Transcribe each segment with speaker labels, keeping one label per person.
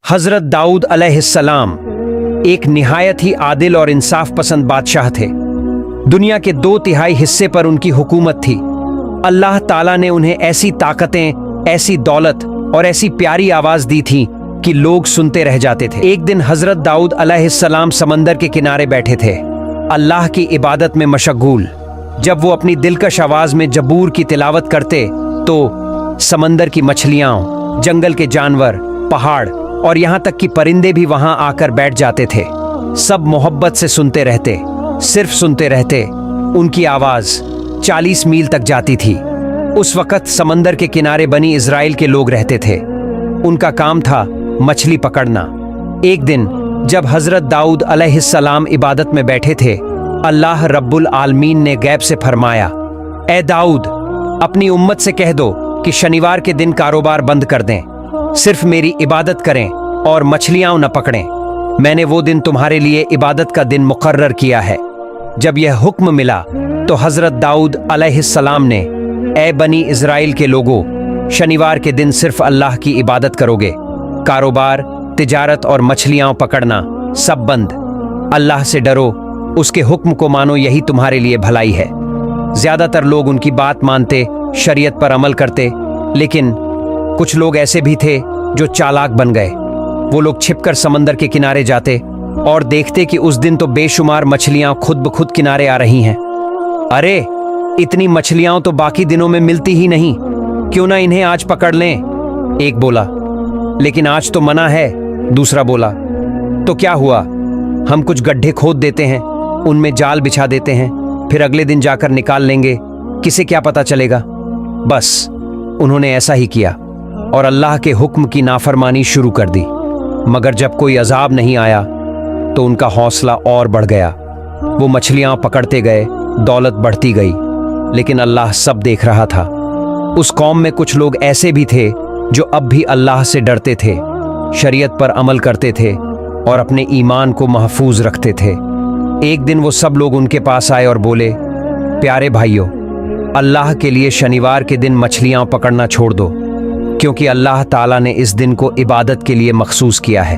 Speaker 1: हजरत दाऊद अलैहिस्सलाम एक निहायत ही आदिल और इंसाफ पसंद बादशाह थे। दुनिया के 2/3 हिस्से पर उनकी हुकूमत थी। अल्लाह ताला ने उन्हें ऐसी ताकतें, ऐसी दौलत और ऐसी प्यारी आवाज दी थी कि लोग सुनते रह जाते थे। एक दिन हजरत दाऊद अलैहिस्सलाम समंदर के किनारे बैठे थे, अल्लाह की इबादत में मशगूल। जब वो अपनी दिलकश आवाज में जबूर की तिलावत करते तो समंदर की मछलियां, जंगल के जानवर, पहाड़ और यहाँ तक कि परिंदे भी वहां आकर बैठ जाते थे। सब मोहब्बत से सुनते रहते, सिर्फ सुनते रहते। उनकी आवाज 40 मील तक जाती थी। उस वक्त समंदर के किनारे बनी इजराइल के लोग रहते थे। उनका काम था मछली पकड़ना। एक दिन जब हजरत दाऊद अलैहिस्सलाम इबादत में बैठे थे, अल्लाह रब्बुल आलमीन ने गैब से फरमाया, ए दाऊद, अपनी उम्मत से कह दो कि शनिवार के दिन कारोबार बंद कर दें, सिर्फ मेरी इबादत करें और मछलियां न पकड़ें। मैंने वो दिन तुम्हारे लिए इबादत का दिन मुकर्रर किया है। जब यह हुक्म मिला तो हजरत दाऊद अलैहिस्सलाम ने, ए बनी इजराइल के लोगों, शनिवार के दिन सिर्फ अल्लाह की इबादत करोगे। कारोबार, तिजारत और मछलियां पकड़ना सब बंद। अल्लाह से डरो, उसके हुक्म को मानो, यही तुम्हारे लिए भलाई है। ज्यादातर लोग उनकी बात मानते, शरीयत पर अमल करते, लेकिन कुछ लोग ऐसे भी थे जो चालाक बन गए। वो लोग छिपकर समंदर के किनारे जाते और देखते कि उस दिन तो बेशुमार मछलियां खुद ब खुद किनारे आ रही हैं। अरे, इतनी मछलियां तो बाकी दिनों में मिलती ही नहीं, क्यों ना इन्हें आज पकड़ लें, एक बोला। लेकिन आज तो मना है, दूसरा बोला। तो क्या हुआ, हम कुछ गड्ढे खोद देते हैं, उनमें जाल बिछा देते हैं, फिर अगले दिन जाकर निकाल लेंगे, किसे क्या पता चलेगा। बस उन्होंने ऐसा ही किया और अल्लाह के हुक्म की नाफरमानी शुरू कर दी। मगर जब कोई अजाब नहीं आया तो उनका हौसला और बढ़ गया। वो मछलियां पकड़ते गए, दौलत बढ़ती गई, लेकिन अल्लाह सब देख रहा था। उस कौम में कुछ लोग ऐसे भी थे जो अब भी अल्लाह से डरते थे, शरीयत पर अमल करते थे और अपने ईमान को महफूज रखते थे। एक दिन वो सब लोग उनके पास आए और बोले, प्यारे भाइयों, अल्लाह के लिए शनिवार के दिन मछलियां पकड़ना छोड़ दो, क्योंकि अल्लाह ताला ने इस दिन को इबादत के लिए मखसूस किया है।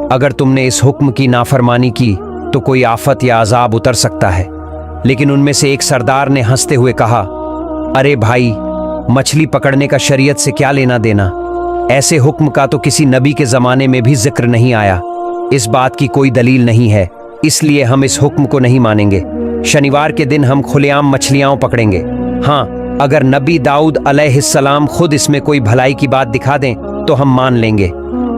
Speaker 1: अगर तुमने इस हुक्म की नाफरमानी की तो कोई आफत या अजाब उतर सकता है। लेकिन उनमें से एक सरदार ने हंसते हुए कहा, अरे भाई, मछली पकड़ने का शरीयत से क्या लेना देना? ऐसे हुक्म का तो किसी नबी के जमाने में भी जिक्र नहीं आया। इस बात की कोई दलील नहीं है, इसलिए हम इस हुक्म को नहीं मानेंगे। शनिवार के दिन हम खुलेआम मछलियां पकड़ेंगे। हाँ, अगर नबी दाऊद अलैहिस्सलाम खुद इसमें कोई भलाई की बात दिखा दें तो हम मान लेंगे।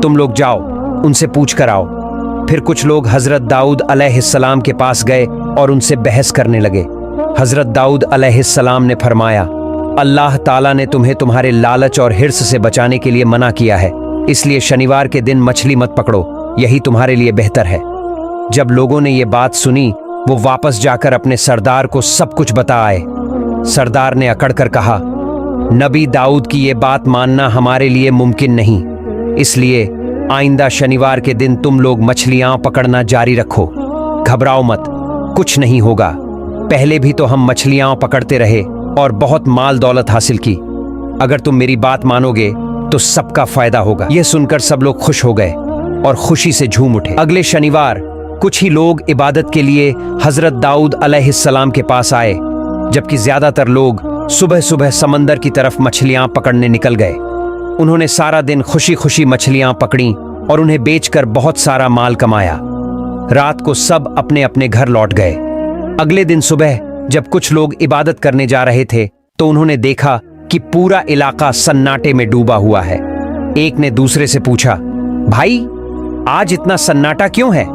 Speaker 1: तुम लोग जाओ, उनसे पूछ कर आओ। फिर कुछ लोग हजरत दाऊद अलैहिस्सलाम के पास गए और उनसे बहस करने लगे। हजरत दाऊद अलैहिस्सलाम ने फरमाया, अल्लाह ताला ने तुम्हें तुम्हारे लालच और हिर्स से बचाने के लिए मना किया है, इसलिए शनिवार के दिन मछली मत पकड़ो, यही तुम्हारे लिए बेहतर है। जब लोगों ने ये बात सुनी, वो वापस जाकर अपने सरदार को सब कुछ बता आए। सरदार ने अकड़ कर कहा, नबी दाऊद की ये बात मानना हमारे लिए मुमकिन नहीं, इसलिए आइंदा शनिवार के दिन तुम लोग मछलियां पकड़ना जारी रखो। घबराओ मत, कुछ नहीं होगा। पहले भी तो हम मछलियां पकड़ते रहे और बहुत माल दौलत हासिल की। अगर तुम मेरी बात मानोगे तो सबका फायदा होगा। यह सुनकर सब लोग खुश हो गए और खुशी से झूम उठे। अगले शनिवार कुछ ही लोग इबादत के लिए हजरत दाऊद अलैहिस्सलाम के पास आए, जबकि ज्यादातर लोग सुबह सुबह समंदर की तरफ मछलियां पकड़ने निकल गए। उन्होंने सारा दिन खुशी खुशी मछलियां पकड़ी और उन्हें बेचकर बहुत सारा माल कमाया। रात को सब अपने अपने घर लौट गए। अगले दिन सुबह जब कुछ लोग इबादत करने जा रहे थे तो उन्होंने देखा कि पूरा इलाका सन्नाटे में डूबा हुआ है। एक ने दूसरे से पूछा, भाई, आज इतना सन्नाटा क्यों है?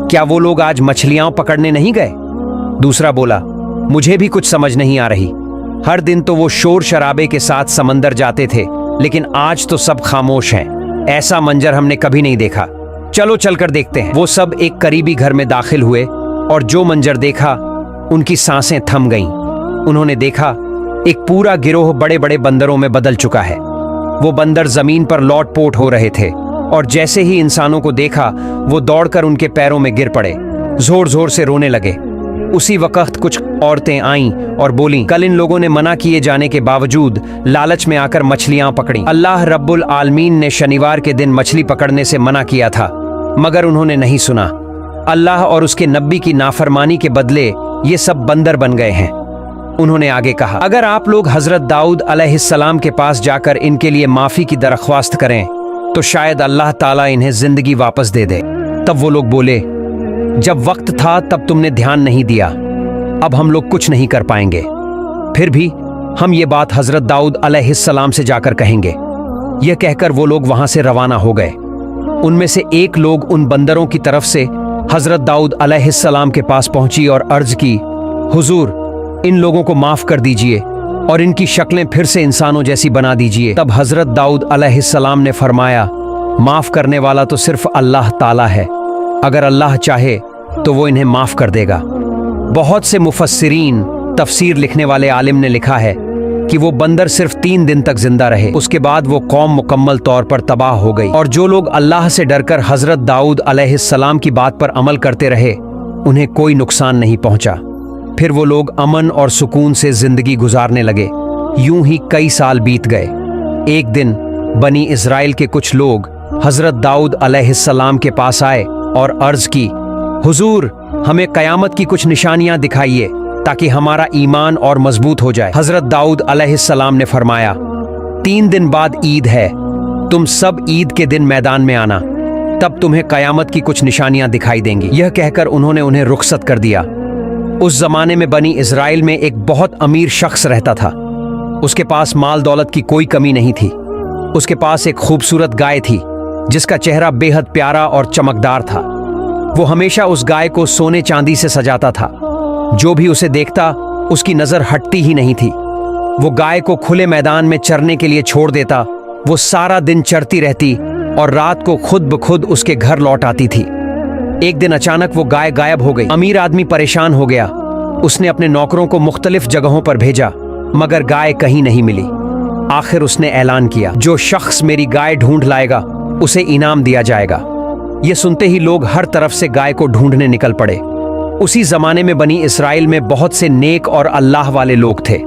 Speaker 1: क्या वो लोग आज मछलियां पकड़ने नहीं गए? दूसरा बोला, मुझे भी कुछ समझ नहीं आ रही। हर दिन तो वो शोर शराबे के साथ समंदर जाते थे, लेकिन आज तो सब खामोश हैं। ऐसा मंजर हमने कभी नहीं देखा। चलो चलकर देखते हैं। वो सब एक करीबी घर में दाखिल हुए और जो मंजर देखा, उनकी सांसें थम गईं। उन्होंने देखा एक पूरा गिरोह बड़े बड़े बंदरों में बदल चुका है। वो बंदर जमीन पर लौटपोट हो रहे थे और जैसे ही इंसानों को देखा, वो दौड़कर उनके पैरों में गिर पड़े, जोर जोर से रोने लगे। उसी वक्त कुछ औरतें आईं और बोलीं, कल इन लोगों ने मना किए जाने के बावजूद लालच में आकर मछलियां पकड़ी। अल्लाह रब्बुल आलमीन ने शनिवार के दिन मछली पकड़ने से मना किया था, मगर उन्होंने नहीं सुना। अल्लाह और उसके नबी की नाफरमानी के बदले ये सब बंदर बन गए हैं। उन्होंने आगे कहा, अगर आप लोग हजरत दाऊद अलैहिस्सलाम के पास जाकर इनके लिए माफी की दरख्वास्त करें तो शायद अल्लाह ताला इन्हें जिंदगी वापस दे दे। तब वो लोग बोले, जब वक्त था तब तुमने ध्यान नहीं दिया, अब हम लोग कुछ नहीं कर पाएंगे। फिर भी हम ये बात हजरत दाऊद अलैहिस्सलाम से जाकर कहेंगे। यह कहकर वो लोग वहां से रवाना हो गए। उनमें से एक लोग उन बंदरों की तरफ से हजरत दाऊद अलैहिस्सलाम के पास पहुंची और अर्ज की, हुजूर, इन लोगों को माफ कर दीजिए और इनकी शक्लें फिर से इंसानों जैसी बना दीजिए। तब हजरत दाऊद अलैहिस्सलाम ने फरमाया, माफ करने वाला तो सिर्फ अल्लाह ताला है, अगर अल्लाह चाहे तो वो इन्हें माफ कर देगा। बहुत से मुफस्सिरीन, तफसीर लिखने वाले आलिम ने लिखा है कि वो बंदर सिर्फ 3 दिन तक जिंदा रहे, उसके बाद वो कौम मुकम्मल तौर पर तबाह हो गई। और जो लोग अल्लाह से डरकर हजरत दाऊद अलैहिस्सलाम की बात पर अमल करते रहे, उन्हें कोई नुकसान नहीं पहुंचा। फिर वो लोग अमन और सुकून से जिंदगी गुजारने लगे। यूं ही कई साल बीत गए। एक दिन बनी इस्राइल के कुछ लोग हजरत दाऊद अलैहिस्सलाम के पास आए और अर्ज की, हुजूर, हमें कयामत की कुछ निशानियां दिखाइए ताकि हमारा ईमान और मजबूत हो जाए। हजरत दाऊद अलैहिस्सलाम ने फरमाया, 3 दिन बाद ईद है, तुम सब ईद के दिन मैदान में आना, तब तुम्हें कयामत की कुछ निशानियां दिखाई देंगी। यह कहकर उन्होंने उन्हें रुखसत कर दिया। उस जमाने में बनी इस्राइल में एक बहुत अमीर शख्स रहता था। उसके पास माल दौलत की कोई कमी नहीं थी। उसके पास एक खूबसूरत गाय थी जिसका चेहरा बेहद प्यारा और चमकदार था। वो हमेशा उस गाय को सोने चांदी से सजाता था। जो भी उसे देखता उसकी नजर हटती ही नहीं थी। वो गाय को खुले मैदान में चरने के लिए छोड़ देता। वो सारा दिन चरती रहती और रात को खुद ब खुद उसके घर लौट आती थी। एक दिन अचानक वो गाय गायब हो गई। अमीर आदमी परेशान हो गया। उसने अपने नौकरों को मुख्तलिफ जगहों पर भेजा, मगर गाय कहीं नहीं मिली। आखिर उसने ऐलान किया, जो शख्स मेरी गाय ढूंढ लाएगा उसे इनाम दिया जाएगा। ये सुनते ही लोग हर तरफ से गाय को ढूंढने निकल पड़े। उसी जमाने में बनी इस्राइल में बहुत से नेक और अल्लाह वाले लोग थे।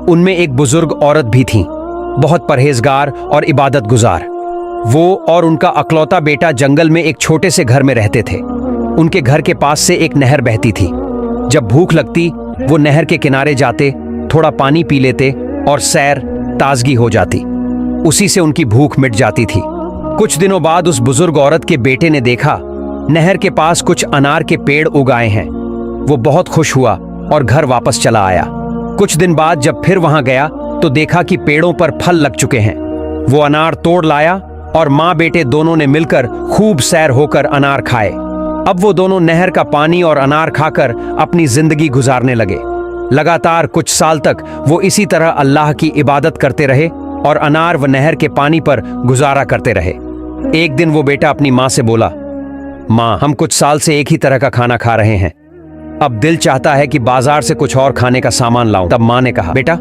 Speaker 1: उनमें एक बुजुर्ग औरत भी थी, बहुत परहेजगार और इबादत गुजार। वो और उनका अकलौता बेटा जंगल में एक छोटे से घर में रहते थे। उनके घर के पास से एक नहर बहती थी। जब भूख लगती वो नहर के किनारे जाते, थोड़ा पानी पी लेते और सैर ताजगी हो जाती। उसी से उनकी भूख मिट जाती थी। कुछ दिनों बाद उस बुजुर्ग औरत के बेटे ने देखा नहर के पास कुछ अनार के पेड़ उगाए हैं। वो बहुत खुश हुआ और घर वापस चला आया। कुछ दिन बाद जब फिर वहां गया तो देखा कि पेड़ों पर फल लग चुके हैं। वो अनार तोड़ लाया और माँ बेटे दोनों ने मिलकर खूब सैर होकर अनार खाए। अब वो दोनों नहर का पानी और अनार खाकर अपनी जिंदगी गुजारने लगे। लगातार कुछ साल तक वो इसी तरह अल्लाह की इबादत करते रहे और अनार व नहर के पानी पर गुजारा करते रहे। एक दिन वो बेटा अपनी माँ से बोला, माँ, हम कुछ साल से एक ही तरह का खाना खा रहे हैं, अब दिल चाहता है कि बाजार से कुछ और खाने का सामान लाऊं। तब माँ ने कहा, बेटा,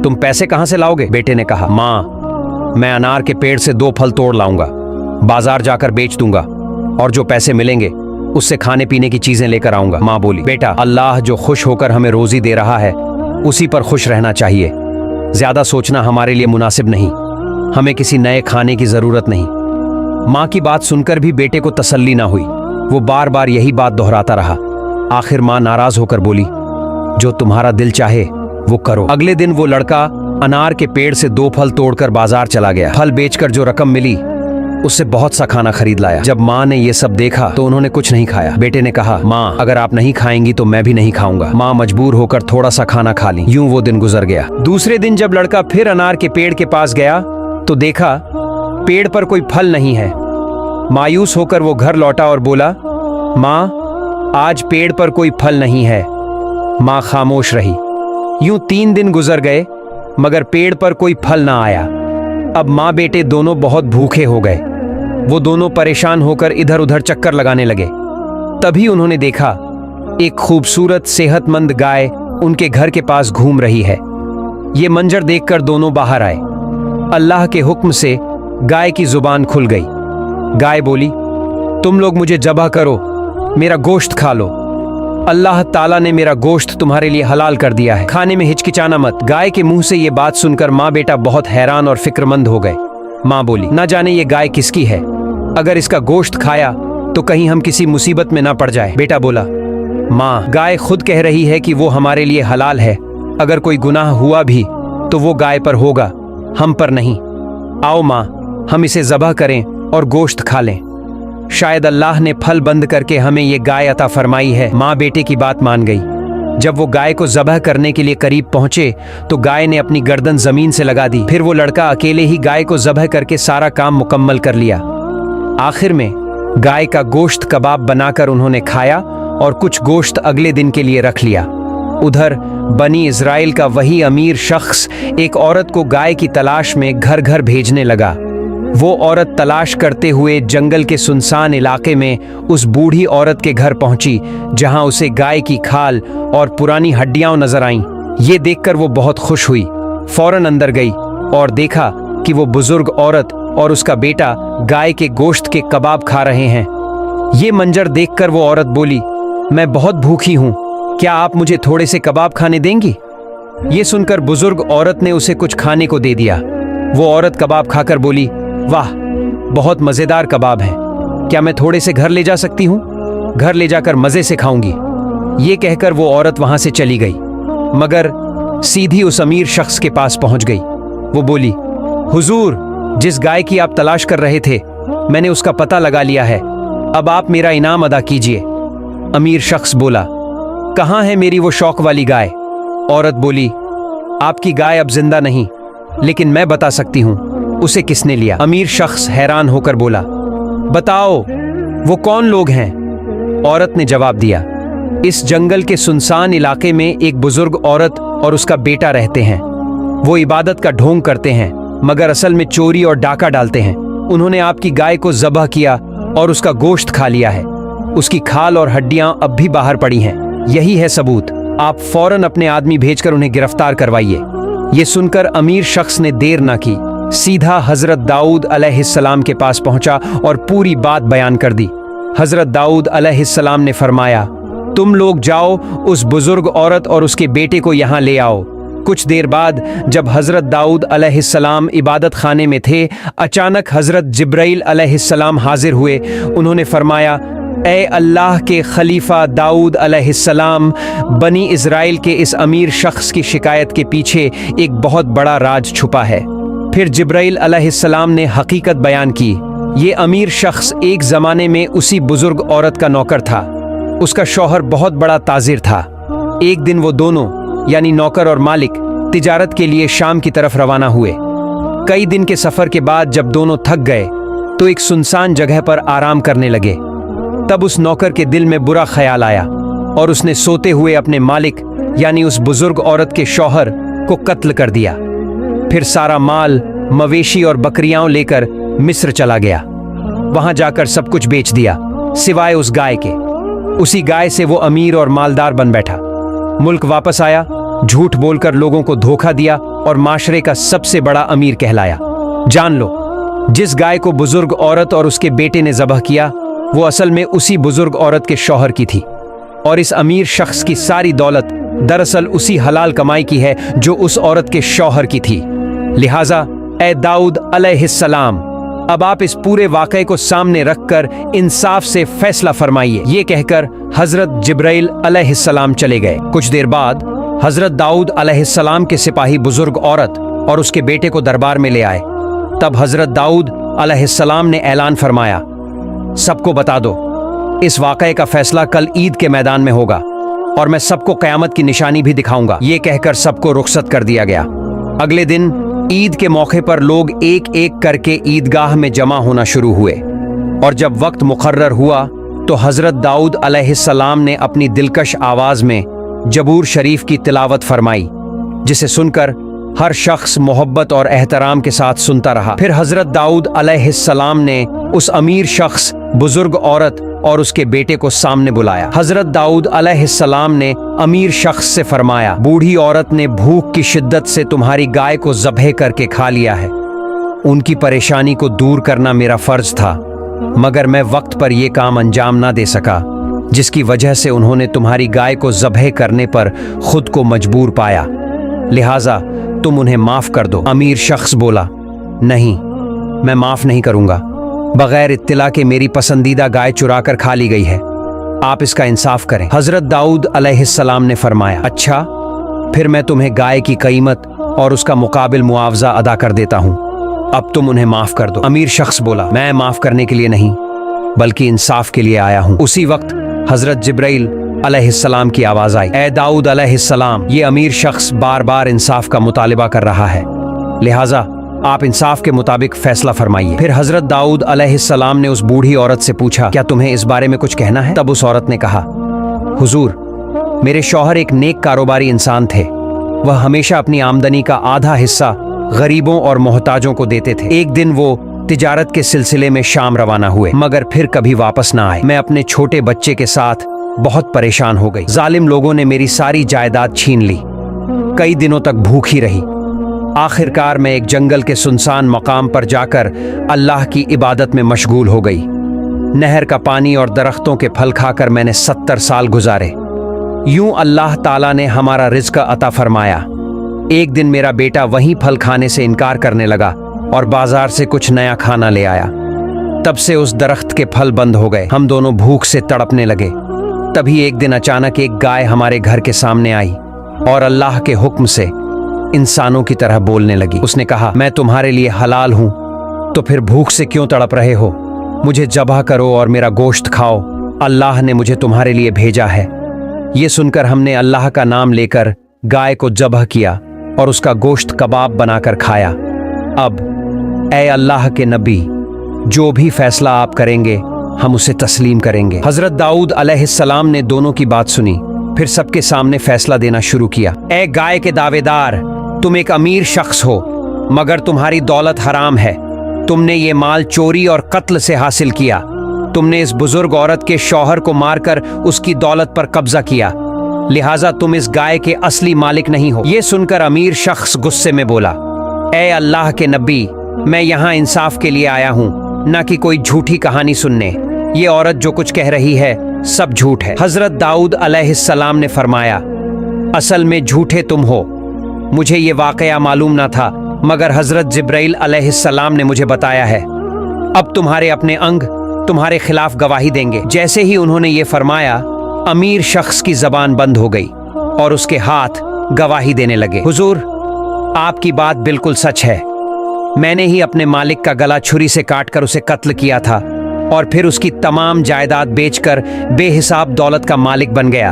Speaker 1: तुम पैसे कहां से लाओगे? बेटे ने कहा, माँ, मैं अनार के पेड़ से 2 फल तोड़ लाऊंगा, बाजार जाकर बेच दूंगा और जो पैसे मिलेंगे उससे खाने पीने की चीजें लेकर आऊंगा। माँ बोली, बेटा, अल्लाह जो खुश होकर हमें रोजी दे रहा है उसी पर खुश रहना चाहिए। ज्यादा सोचना हमारे लिए मुनासिब नहीं। हमें किसी नए खाने की जरूरत नहीं। माँ की बात सुनकर भी बेटे को तसल्ली ना हुई। वो बार बार यही बात दोहराता रहा। आखिर माँ नाराज होकर बोली, जो तुम्हारा दिल चाहे वो करो। अगले दिन वो लड़का अनार के पेड़ से 2 फल तोड़कर बाजार चला गया। फल बेचकर जो रकम मिली उससे बहुत सा खाना खरीद लाया। जब माँ ने ये सब देखा तो उन्होंने कुछ नहीं खाया। बेटे ने कहा, माँ, अगर आप नहीं खाएंगी तो मैं भी नहीं खाऊंगा। माँ मजबूर होकर थोड़ा सा खाना खा ली। यूं वो दिन गुजर गया। दूसरे दिन जब लड़का फिर अनार के पेड़ के पास गया तो देखा पेड़ पर कोई फल नहीं है। मायूस होकर वो घर लौटा और बोला, माँ, आज पेड़ पर कोई फल नहीं है। माँ खामोश रही। यूं 3 दिन गुजर गए मगर पेड़ पर कोई फल ना आया। अब माँ बेटे दोनों बहुत भूखे हो गए। वो दोनों परेशान होकर इधर उधर चक्कर लगाने लगे। तभी उन्होंने देखा एक खूबसूरत सेहतमंद गाय उनके घर के पास घूम रही है। ये मंजर देखकर दोनों बाहर आए। अल्लाह के हुक्म से गाय की जुबान खुल गई। गाय बोली, तुम लोग मुझे ज़बह करो, मेरा गोश्त खा लो। अल्लाह ताला ने मेरा गोश्त तुम्हारे लिए हलाल कर दिया है, खाने में हिचकिचाना मत। गाय के मुंह से ये बात सुनकर माँ बेटा बहुत हैरान और फिक्रमंद हो गए। माँ बोली, ना जाने ये गाय किसकी है, अगर इसका गोश्त खाया तो कहीं हम किसी मुसीबत में ना पड़ जाए। बेटा बोला, माँ गाय खुद कह रही है कि वो हमारे लिए हलाल है, अगर कोई गुनाह हुआ भी तो वो गाय पर होगा, हम पर नहीं। आओ माँ, हम इसे ज़बह करें और गोश्त खा लें, शायद अल्लाह ने फल बंद करके हमें ये गाय अता फरमाई है। माँ बेटे की बात मान गई। जब वो गाय को ज़बह करने के लिए करीब पहुंचे तो गाय ने अपनी गर्दन जमीन से लगा दी। फिर वो लड़का अकेले ही गाय को ज़बह करके सारा काम मुकम्मल कर लिया। आखिर में गाय का गोश्त कबाब बनाकर उन्होंने खाया और कुछ गोश्त अगले दिन के लिए रख लिया। उधर बनी इज़राइल का वही अमीर शख्स एक औरत को गाय की तलाश में घर घर भेजने लगा। वो औरत तलाश करते हुए जंगल के सुनसान इलाके में उस बूढ़ी औरत के घर पहुंची, जहां उसे गाय की खाल और पुरानी हड्डियां नजर आईं। ये देखकर वो बहुत खुश हुई, फौरन अंदर गई और देखा कि वो बुजुर्ग औरत और उसका बेटा गाय के गोश्त के कबाब खा रहे हैं। ये मंजर देखकर वो औरत बोली, मैं बहुत भूखी हूँ, क्या आप मुझे थोड़े से कबाब खाने देंगी? ये सुनकर बुजुर्ग औरत ने उसे कुछ खाने को दे दिया। वो औरत कबाब खाकर बोली, वाह, बहुत मज़ेदार कबाब हैं, क्या मैं थोड़े से घर ले जा सकती हूँ? घर ले जाकर मज़े से खाऊंगी। ये कहकर वो औरत वहाँ से चली गई, मगर सीधी उस अमीर शख्स के पास पहुँच गई। वो बोली, हुजूर, जिस गाय की आप तलाश कर रहे थे, मैंने उसका पता लगा लिया है, अब आप मेरा इनाम अदा कीजिए। अमीर शख्स बोला, कहाँ है मेरी वो शौक वाली गाय? औरत बोली, आपकी गाय अब जिंदा नहीं, लेकिन मैं बता सकती हूँ उसे किसने लिया। अमीर शख्स हैरान होकर बोला, बताओ वो कौन लोग हैं? औरत ने जवाब दिया, इस जंगल के सुनसान इलाके में एक बुजुर्ग औरत और उसका बेटा रहते हैं। वो इबादत का ढोंग करते हैं, मगर असल में चोरी और डाका डालते हैं। उन्होंने आपकी गाय को ज़बह किया और उसका गोश्त खा लिया है। उसकी खाल और हड्डियां अब भी बाहर पड़ी हैं। यही है सबूत, आप फौरन अपने आदमी भेजकर उन्हें गिरफ्तार करवाइए। ये सुनकर अमीर शख्स ने देर ना की, सीधा हजरत दाऊद अलैहिस्सलाम के पास पहुंचा और पूरी बात बयान कर दी। हजरत दाऊद अलैहिस्सलाम ने फरमाया, तुम लोग जाओ, उस बुजुर्ग औरत और उसके बेटे को यहाँ ले आओ। कुछ देर बाद जब हजरत दाऊद अलैहिस्सलाम इबादत खाने में थे, अचानक हजरत जिब्राइल अलैहिस्सलाम हाजिर हुए। उन्होंने फरमाया, ए अल्लाह के खलीफा दाऊद अलैहिस्सलाम, बनी इज़राइल के इस अमीर शख्स की शिकायत के पीछे एक बहुत बड़ा राज छुपा है। फिर जिब्राइल अलैहिस्सलाम ने हकीकत बयान की। ये अमीर शख्स एक ज़माने में उसी बुजुर्ग औरत का नौकर था। उसका शौहर बहुत बड़ा ताजिर था। एक दिन वो दोनों यानी नौकर और मालिक तिजारत के लिए शाम की तरफ रवाना हुए। कई दिन के सफ़र के बाद जब दोनों थक गए तो एक सुनसान जगह पर आराम करने लगे। तब उस नौकर के दिल में बुरा ख्याल आया और उसने सोते हुए अपने मालिक यानी उस बुजुर्ग औरत के शौहर को कत्ल कर दिया। फिर सारा माल, मवेशी और बकरियां लेकर मिस्र चला गया। वहां जाकर सब कुछ बेच दिया सिवाय उस गाय के। उसी गाय से वो अमीर और मालदार बन बैठा। मुल्क वापस आया, झूठ बोलकर लोगों को धोखा दिया और माशरे का सबसे बड़ा अमीर कहलाया। जान लो, जिस गाय को बुजुर्ग औरत और उसके बेटे ने ज़बह किया, वो असल में उसी बुजुर्ग औरत के शौहर की थी, और इस अमीर शख्स की सारी दौलत दरअसल उसी हलाल कमाई की है जो उस औरत के शौहर की थी। लिहाजा ए दाऊद अलैहिस्सलाम, अब आप इस पूरे वाक़े को सामने रखकर इंसाफ से फैसला फरमाइए। ये कहकर हजरत जिब्राइल अलैहिस्सलाम चले गए। कुछ देर बाद हजरत दाऊद अलैहिस्सलाम के सिपाही बुजुर्ग औरत और उसके बेटे को दरबार में ले आए। तब हजरत दाऊद अलैहिस्सलाम ने ऐलान फरमाया, सबको बता दो, इस वाक़े का फैसला कल ईद के मैदान में होगा और मैं सबको क़यामत की निशानी भी दिखाऊंगा। ये कहकर सबको रुखसत कर दिया गया। अगले दिन ईद के मौके पर लोग एक एक करके ईदगाह में जमा होना शुरू हुए, और जब वक्त मुकर्रर हुआ तो हजरत दाऊद अलैहिस्सलाम ने अपनी दिलकश आवाज में जबूर शरीफ की तिलावत फरमाई, जिसे सुनकर हर शख्स मोहब्बत और एहतराम के साथ सुनता रहा। फिर हजरत दाऊद अलैहिस्सलाम ने उस अमीर शख्स, बुजुर्ग औरत और उसके बेटे को सामने बुलाया। हजरत दाऊद अलैहिस्सलाम ने अमीर शख्स से फरमाया, बूढ़ी औरत ने भूख की शिद्दत से तुम्हारी गाय को ज़बह करके खा लिया है। उनकी परेशानी को दूर करना मेरा फर्ज था, मगर मैं वक्त पर यह काम अंजाम ना दे सका। जिस की वजह से उन्होंने तुम्हारी गाय को ज़ब्ह करने पर खुद को मजबूर पाया, लिहाजा तुम उन्हें माफ कर दो। अमीर शख्स बोला, नहीं, मैं माफ नहीं करूंगा। बगैर इत्तिला के मेरी पसंदीदा गाय चुरा कर खा ली गई है, आप इसका इंसाफ करें। हजरत दाऊद अलैहिस्सलाम ने फरमाया, अच्छा, फिर मैं तुम्हें गाय की कीमत और उसका मुकाबिल मुआवजा अदा कर देता हूं, अब तुम उन्हें माफ कर दो। अमीर शख्स बोला, मैं माफ करने के लिए नहीं बल्कि इंसाफ के लिए आया हूं। उसी वक्त हजरत जिब्राइल अलैहिस्सलाम की आवाज आई, ए दाऊद अलैहिस्सलाम, ये अमीर शख्स बार बार इंसाफ का मुतालिबा कर रहा है, लिहाजा आप इंसाफ के मुताबिक फैसला फरमाइए। फिर हजरत दाऊद अलैहिस्सलाम ने उस बूढ़ी औरत से पूछा, क्या तुम्हें इस बारे में कुछ कहना है? तब उस औरत ने कहा, हुजूर, मेरे शौहर एक नेक कारोबारी इंसान थे, वह हमेशा अपनी आमदनी का आधा हिस्सा गरीबों और मोहताजों को देते थे। एक दिन वो तिजारत के सिलसिले में शाम रवाना हुए, मगर फिर कभी वापस ना आए। मैं अपने छोटे बच्चे के साथ बहुत परेशान हो गई। जालिम लोगों ने मेरी सारी जायदाद छीन ली, कई दिनों तक भूखी रही। आखिरकार मैं एक जंगल के सुनसान मकाम पर जाकर अल्लाह की इबादत में मशगूल हो गई। नहर का पानी और दरख्तों के फल खाकर मैंने 70 साल गुजारे। यूं अल्लाह ताला ने हमारा रिज़्क अता फरमाया। एक दिन मेरा बेटा वहीं फल खाने से इनकार करने लगा और बाजार से कुछ नया खाना ले आया। तब से उस दरख्त के फल बंद हो गए। हम दोनों भूख से तड़पने लगे। तभी एक दिन अचानक एक गाय हमारे घर के सामने आई और अल्लाह के हुक्म से इंसानों की तरह बोलने लगी। उसने कहा, मैं तुम्हारे लिए हलाल हूं, तो फिर भूख से क्यों तड़प रहे हो? मुझे ज़ब्ह करो और मेरा गोश्त खाओ, अल्लाह ने मुझे तुम्हारे लिए भेजा है। ये सुनकर हमने अल्लाह का नाम लेकर गाय को ज़ब्ह किया और उसका गोश्त कबाब बनाकर खाया। अब ए अल्लाह के नबी, जो भी फैसला आप करेंगे हम उसे तस्लीम करेंगे। हजरत दाऊद अलैहिस्सलाम ने दोनों की बात सुनी, फिर सबके सामने फैसला देना शुरू किया। ए गाय के दावेदार, तुम एक अमीर शख्स हो, मगर तुम्हारी दौलत हराम है। तुमने ये माल चोरी और कत्ल से हासिल किया। तुमने इस बुजुर्ग औरत के शौहर को मारकर उसकी दौलत पर कब्जा किया, लिहाजा तुम इस गाय के असली मालिक नहीं हो। ये सुनकर अमीर शख्स गुस्से में बोला, ए अल्लाह के नबी, मैं यहाँ इंसाफ के लिए आया हूँ, न कि कोई झूठी कहानी सुनने। ये औरत जो कुछ कह रही है सब झूठ है। हजरत दाऊद अलैहिस्सलाम ने फरमाया, असल में झूठे तुम हो। मुझे ये वाकया मालूम न था, मगर हजरत जिब्राइल अलैहिस्सलाम ने मुझे बताया है। अब तुम्हारे अपने अंग तुम्हारे खिलाफ गवाही देंगे। जैसे ही उन्होंने ये फरमाया, अमीर शख्स की जबान बंद हो गई और उसके हाथ गवाही देने लगे। हुजूर, आपकी बात बिल्कुल सच है। मैंने ही अपने मालिक का गला छुरी से काटकर उसे कत्ल किया था और फिर उसकी तमाम जायदाद बेचकर बेहिसाब दौलत का मालिक बन गया।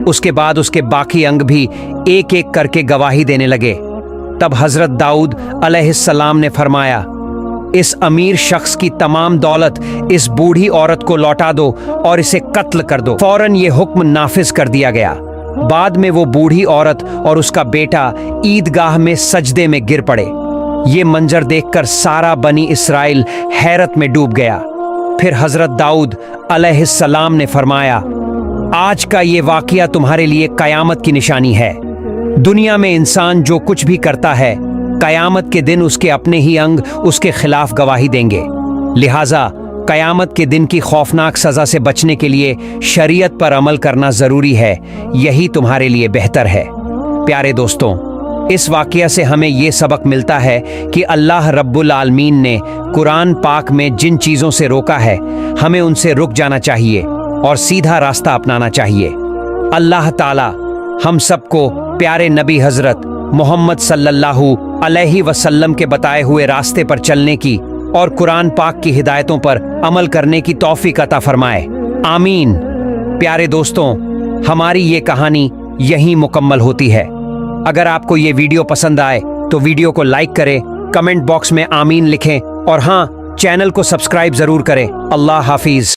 Speaker 1: उसके बाद उसके बाकी अंग भी एक एक करके गवाही देने लगे। तब हजरत दाऊद अलैहिस्सलाम ने फरमाया, इस अमीर शख्स की तमाम दौलत इस बूढ़ी औरत को लौटा दो और इसे कत्ल कर दो। फौरन ये हुक्म नाफिज कर दिया गया। बाद में वो बूढ़ी औरत और उसका बेटा ईदगाह में सजदे में गिर पड़े। ये मंजर देखकर सारा बनी इस्राइल हैरत में डूब गया। फिर हजरत दाऊद अलैहिस्सलाम ने फरमाया, आज का ये वाकया तुम्हारे लिए कयामत की निशानी है। दुनिया में इंसान जो कुछ भी करता है, कयामत के दिन उसके अपने ही अंग उसके खिलाफ गवाही देंगे। लिहाजा कयामत के दिन की खौफनाक सजा से बचने के लिए शरीयत पर अमल करना जरूरी है। यही तुम्हारे लिए बेहतर है। प्यारे दोस्तों, इस वाकया से हमें ये सबक मिलता है कि अल्लाह रब्बुल आलमीन ने कुरान पाक में जिन चीज़ों से रोका है, हमें उनसे रुक जाना चाहिए और सीधा रास्ता अपनाना चाहिए। अल्लाह ताला हम सबको प्यारे नबी हजरत मोहम्मद सल्लल्लाहु अलैहि वसल्लम के बताए हुए रास्ते पर चलने की और कुरान पाक की हिदायतों पर अमल करने की तौफीक अता फरमाए। आमीन। प्यारे दोस्तों, हमारी ये कहानी यहीं मुकम्मल होती है। अगर आपको ये वीडियो पसंद आए तो वीडियो को लाइक करें, कमेंट बॉक्स में आमीन लिखें और हाँ, चैनल को सब्सक्राइब जरूर करें। अल्लाह हाफिज।